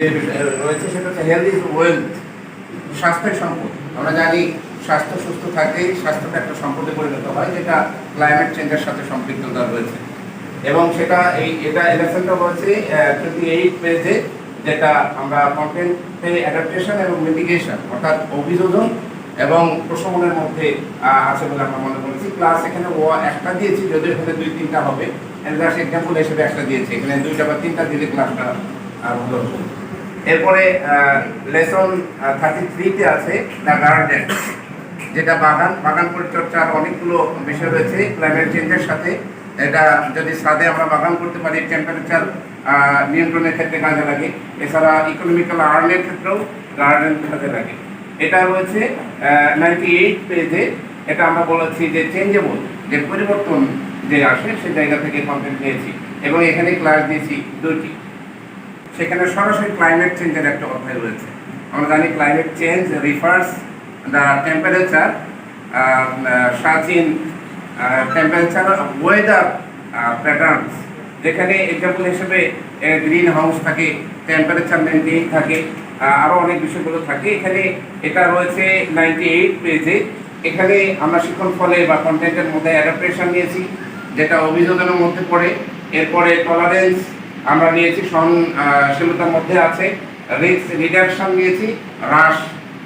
রয়েছে সেটা হচ্ছে হেলথ ইজ ওয়েলথ, স্বাস্থ্যের সম্পদ। আমরা জানি স্বাস্থ্য সুস্থ থাকলেই স্বাস্থ্যটা একটা সম্পদে পরিণত হয়, যেটা ক্লাইমেট চেঞ্জের সাথে সম্পৃক্ততা রয়েছে। এবং সেটা এটা লেসনটা বলছে 28 পেজে, যেটা আমরা কন্টেন্টে অ্যাডাপ্টেশন এবং মিটিগেশন অর্থাৎ অভিযোজন এবং প্রশমনের মধ্যে আছে বলে আমরা মনে করেছি। প্লাস এখানে ও একটা দিয়েছি, যদিও এখানে 2-3টা হবে, জাস্ট এক্সাম্পল হিসেবে একটা দিয়েছি। এখানে 2টা বা 3টা দিলে ক্লাসটা ভালো হবে। এরপরে লেসন 33-তে আছে দ্য গার্ডেন, যেটা বাগান পরিচর্যার অনেকগুলো বিষয় রয়েছে ক্লাইমেট চেঞ্জের সাথে। এটা যদি ছাদে আমরা বাগান করতে পারি, টেম্পারেচার নিয়ন্ত্রণের ক্ষেত্রে কাজে লাগে। এছাড়া ইকোনমিক্যাল আর্নের ক্ষেত্রেও গার্ডেন কাজে লাগে। এটা রয়েছে 98 পেজে। এটা আমরা বলেছি যে চেঞ্জেবল, যে পরিবর্তন যে আসে সেই জায়গা থেকে কন্টেন্ট নিয়েছি এবং এখানে ক্লাস দিয়েছি 2টি। সেখানে সরাসরি ক্লাইমেট চেঞ্জের একটা অধ্যায় রয়েছে। আমরা জানি climate change refers the temperature সাচিন টেম্পারেচার ওয়েদার প্যাটার্নস, যেখানে এক্সাম্পল হিসেবে গ্রিন হাউস থাকে, টেম্পারেচার মেনটেইন থাকে, আরও অনেক বিষয়গুলো থাকে। এখানে এটা রয়েছে 98 পেজে। এখানে আমরা শিক্ষণ ফলে বা কন্টেন্টের মধ্যে অ্যাডাপ্টেশন নিয়েছি, যেটা অভিযোজনের মধ্যে পড়ে। এরপরে টলারেন্স আমরা নিয়েছি, সহনশীলতার মধ্যে আছে। রিস্ক রিডাকশন নিয়েছি, হ্রাস,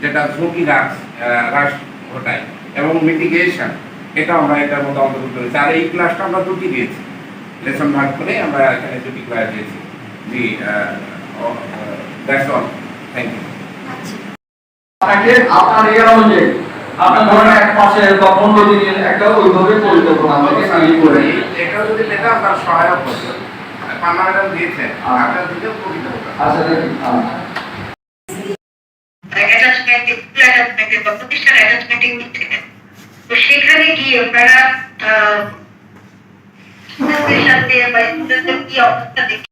যেটা ঝুঁকি হ্রাস ঘটায়, এবং মিটিগেশন, এটা আমরা এটার মধ্যে অন্তর্ভুক্ত করেছি। আর এই ক্লাসটা আমরা 2টি দিয়েছি, লেসন ভাগ করে আমরা এখানে 2টি ক্লাস দিয়েছি। জি, দ্যাটস অল, থ্যাংক ইউ। আপনার এই অনুযায়ী আপনার ধরেন এক মাসের বা 15 দিনের একটা ওইভাবে পরিকল্পনা করে এটাও যদি লেখা আপনার সহায়ক হতো, পার্মানেন্ট দিয়েছেন আপনার দিকেও কবিতা হতো। আচ্ছা দেখুন তো সেখানে গিয়ে আপনারা সাথে বা কি অবস্থা দেখে